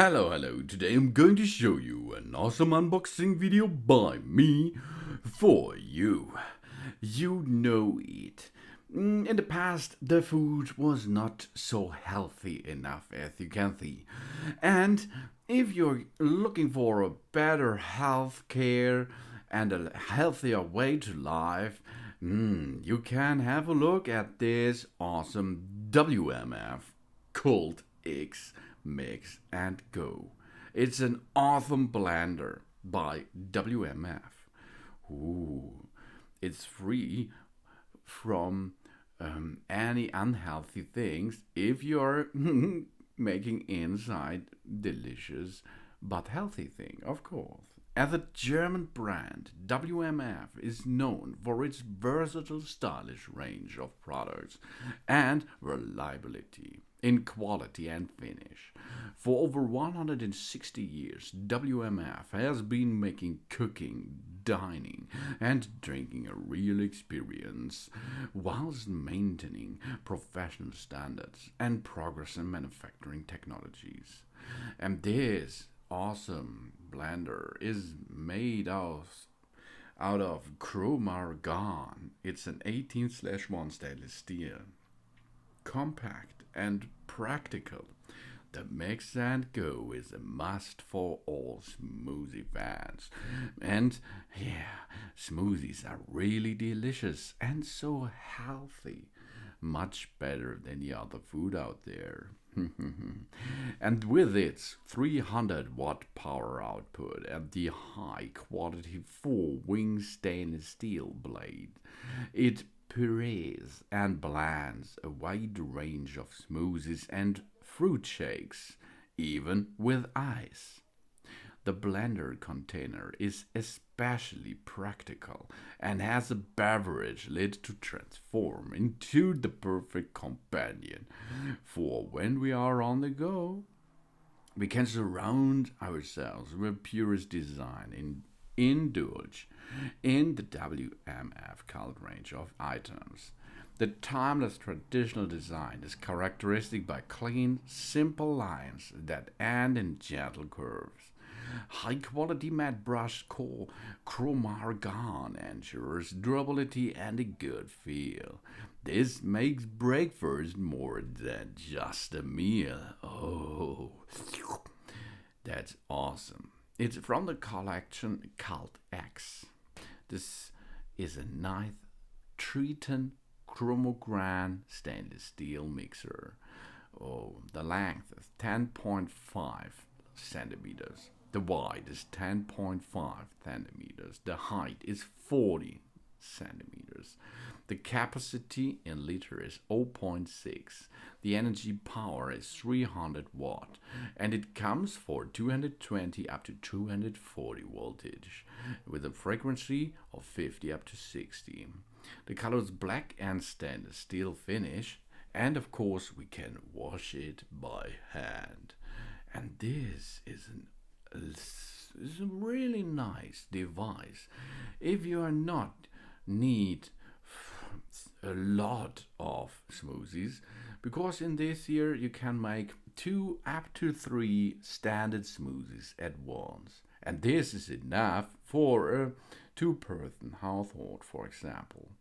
Hello. Today I'm going to show you an awesome unboxing video by me for you. You know it. In the past, the food was not so healthy enough, as you can see. And if you're looking for a better health care and a healthier way to life, you can have a look at this awesome WMF Kult X Mix and Go. It's an awesome blender by WMF. Ooh, it's free from any unhealthy things if you're making inside delicious but healthy thing, of course. As a German brand, WMF is known for its versatile, stylish range of products and reliability in quality and finish. For over 160 years, WMF has been making cooking, dining, and drinking a real experience whilst maintaining professional standards and progress in manufacturing technologies. And this awesome blender is made out of Cromargan. It's an 18/1 stainless steel, compact and practical. The Mix and Go is a must for all smoothie fans. And yeah, smoothies are really delicious and so healthy. Much better than the other food out there. And with its 300-watt power output and the high quality 4-wing stainless steel blade, it purees and blends a wide range of smoothies and fruit shakes, even with ice. The blender container is especially practical and has a beverage lid to transform into the perfect companion for when we are on the go. We can surround ourselves with purist design in indulge in the WMF Kult range of items. The timeless traditional design is characteristic by clean, simple lines that end in gentle curves. High quality matte brush Cromargan ensures durability and a good feel. This makes breakfast more than just a meal. Oh, that's awesome. It's from the collection Kult X. This is a nice Tritan Cromargan stainless steel mixer. Oh, the length is 10.5 centimeters. The width is 10.5 centimeters. The height is 40 centimeters. The capacity in liter is zero point 0.6. The energy power is 300 watt, and it comes for 220 up to 240 voltage with a frequency of 50 up to 60. The color is black and stainless steel finish, and of course we can wash it by hand. And this is a really nice device if you are not need a lot of smoothies, because in this year you can make 2 up to 3 standard smoothies at once, and this is enough for a 2-person household, for example,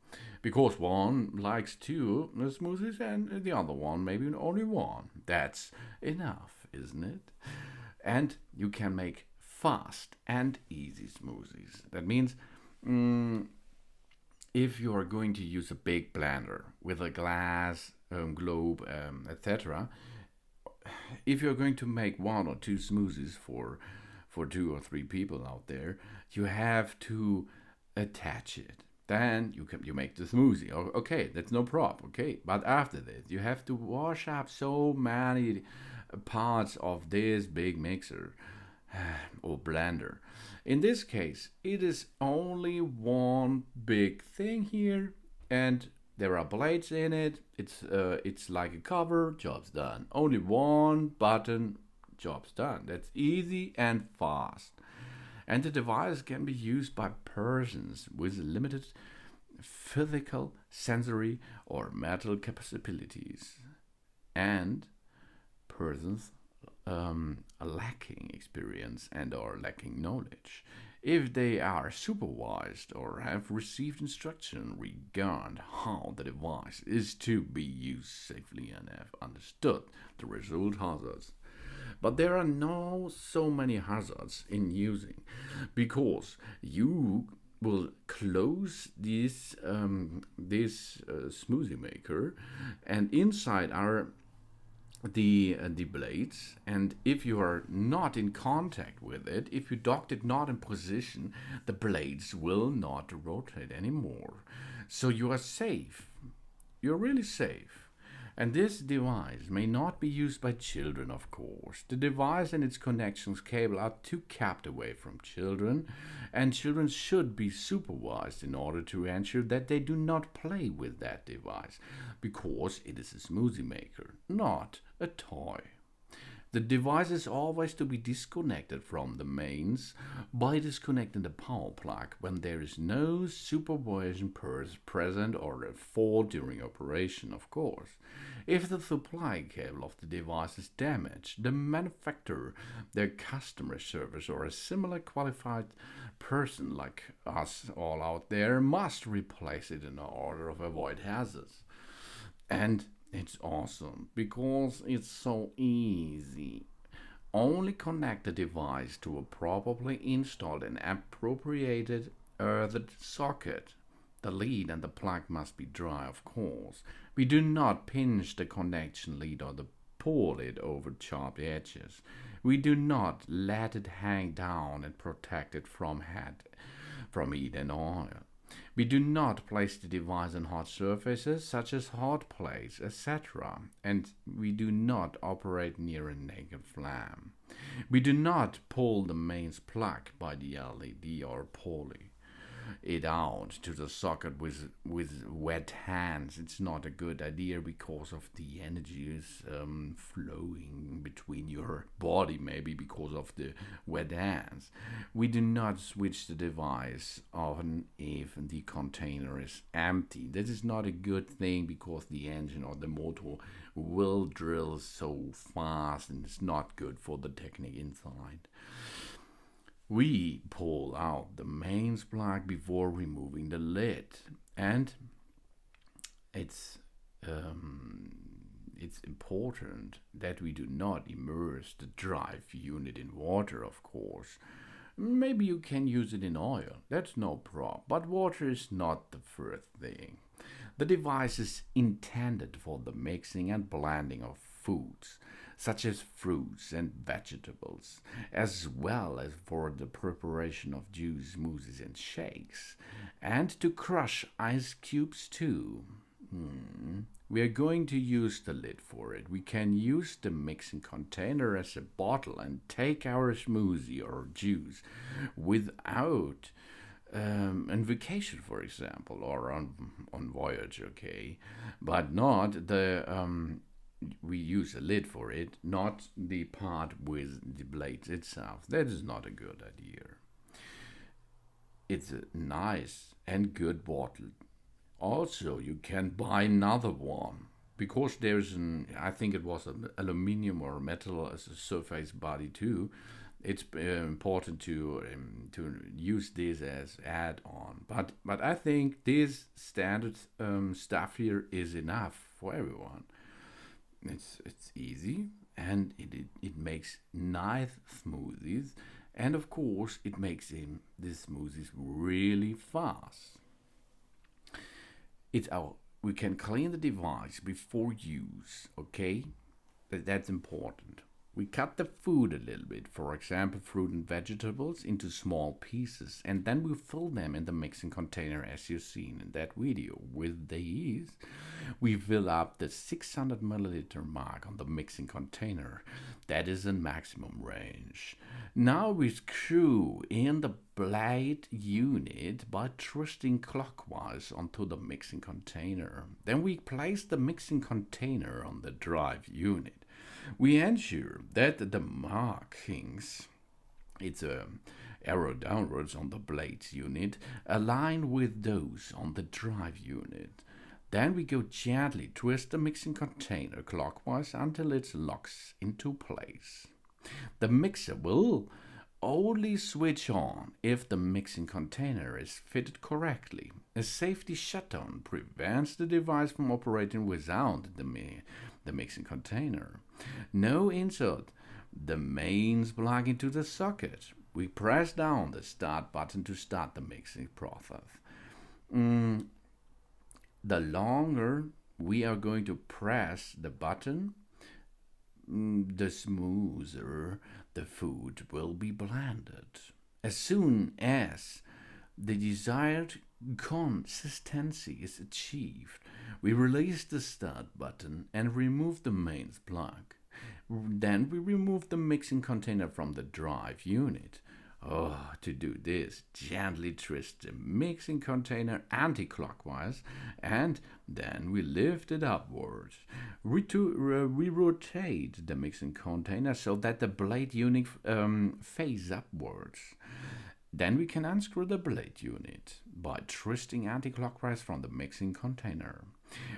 because one likes 2 smoothies and the other one maybe only one. That's enough, isn't it? And you can make fast and easy smoothies. That means if you are going to use a big blender with a glass globe, etc., if you're going to make 1 or 2 smoothies for 2 or 3 people out there, you have to attach it. Then you make the smoothie. Okay, that's no problem. Okay, but after this, you have to wash up so many parts of this big mixer or blender. In this case, it is only one big thing here, and there are blades in it. It's like a cover. Job's done. Only one button. Job's done. That's easy and fast. And the device can be used by persons with limited physical, sensory, or mental capabilities, and persons lacking experience and or lacking knowledge. If they are supervised or have received instruction regarding how the device is to be used safely and have understood the result hazards. But there are no so many hazards in using because you will close this smoothie maker, and inside are the blades, and if you are not in contact with it, if you docked it not in position, the blades will not rotate anymore, so you are safe. You're really safe. And this device may not be used by children, of course. The device and its connections cable are too kept away from children, and children should be supervised in order to ensure that they do not play with that device, because it is a smoothie maker, not a toy. The device is always to be disconnected from the mains by disconnecting the power plug when there is no supervision present or a fault during operation, of course. If the supply cable of the device is damaged, the manufacturer, their customer service, or a similar qualified person like us all out there must replace it in order to avoid hazards. And it's awesome because it's so easy. Only connect the device to a properly installed and appropriated earthed socket. The lead and the plug must be dry, of course. We do not pinch the connection lead or pull it over sharp edges. We do not let it hang down and protect it from heat and oil. We do not place the device on hot surfaces such as hot plates, etc., and we do not operate near a naked flame. We do not pull the mains plug by the LED or pulley it out to the socket with wet hands. It's not a good idea because of the energy is flowing between your body, maybe because of the wet hands. We do not switch the device on if the container is empty. That is not a good thing because the engine or the motor will drill so fast and it's not good for the technique inside. We pull out the mains plug before removing the lid, and it's important that we do not immerse the drive unit in water, of course. Maybe you can use it in oil, that's no problem, but water is not the first thing. The device is intended for the mixing and blending of foods, such as fruits and vegetables, as well as for the preparation of juice, smoothies, and shakes, and to crush ice cubes too. We are going to use the lid for it. We can use the mixing container as a bottle and take our smoothie or juice without on vacation, for example, or on voyage, okay, but not the we use a lid for it, not the part with the blades itself. That is not a good idea. It's a nice and good bottle. Also, you can buy another one because there's I think it was an aluminium or metal as a surface body too. It's important to use this as add-on. But I think this standard stuff here is enough for everyone. It's easy and it makes nice smoothies, and of course it makes the smoothies really fast. We can clean the device before use, okay? That's important. We cut the food a little bit, for example fruit and vegetables, into small pieces, and then we fill them in the mixing container as you've seen in that video. With these, we fill up the 600 milliliter mark on the mixing container. That is in maximum range. Now we screw in the blade unit by twisting clockwise onto the mixing container. Then we place the mixing container on the drive unit. We ensure that the markings, it's a arrow downwards on the blades unit, align with those on the drive unit. Then we go gently twist the mixing container clockwise until it locks into place. The mixer will only switch on if the mixing container is fitted correctly. A safety shutdown prevents the device from operating without the mixing container. No insert the mains plug into the socket. We press down the start button to start the mixing process. The longer we are going to press the button, the smoother the food will be blended. As soon as the desired consistency is achieved, we release the start button and remove the mains plug. Then we remove the mixing container from the drive unit. To do this, gently twist the mixing container anti-clockwise and then we lift it upwards. We rotate the mixing container so that the blade unit face upwards. Then we can unscrew the blade unit by twisting anti-clockwise from the mixing container.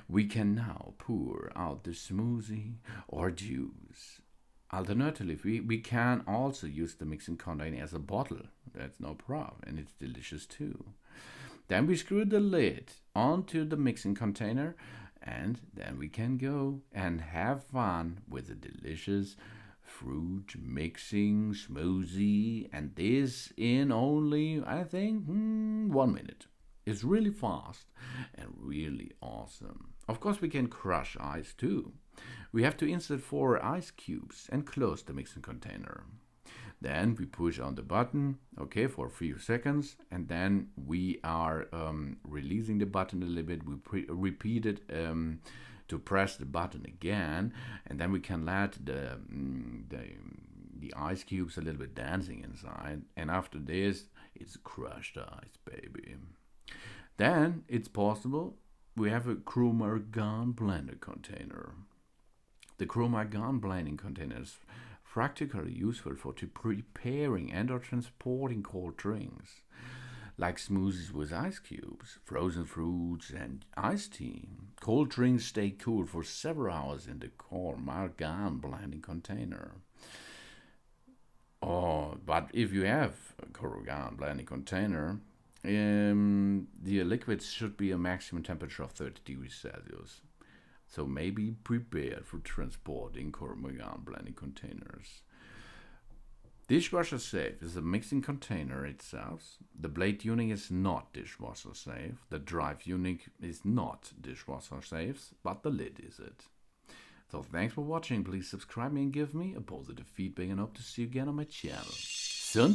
We can now pour out the smoothie or juice. Alternatively, we can also use the mixing container as a bottle. That's no problem, and it's delicious too. Then we screw the lid onto the mixing container, and then we can go and have fun with a delicious fruit mixing smoothie, and this in only, I think, 1 minute. It's really fast and really awesome. Of course, we can crush ice too. We have to insert 4 ice cubes and close the mixing container. Then we push on the button, okay, for a few seconds, and then we are releasing the button a little bit. We repeat it to press the button again, and then we can let the ice cubes a little bit dancing inside. And after this, it's crushed ice, baby. Then it's possible we have a Cromargan blender container. The Cromargan blending container is practically useful for preparing and or transporting cold drinks, like smoothies with ice cubes, frozen fruits, and iced tea. Cold drinks stay cool for several hours in the Cromargan blending container. But if you have a Cromargan blending container, the liquids should be a maximum temperature of 30 degrees Celsius. So maybe prepared for transporting Cromargan blending containers. Dishwasher Safe is a mixing container itself. The blade unit is not dishwasher safe. The drive unit is not dishwasher safe, but the lid is it. So thanks for watching. Please subscribe me and give me a positive feedback, and hope to see you again on my channel. Soon.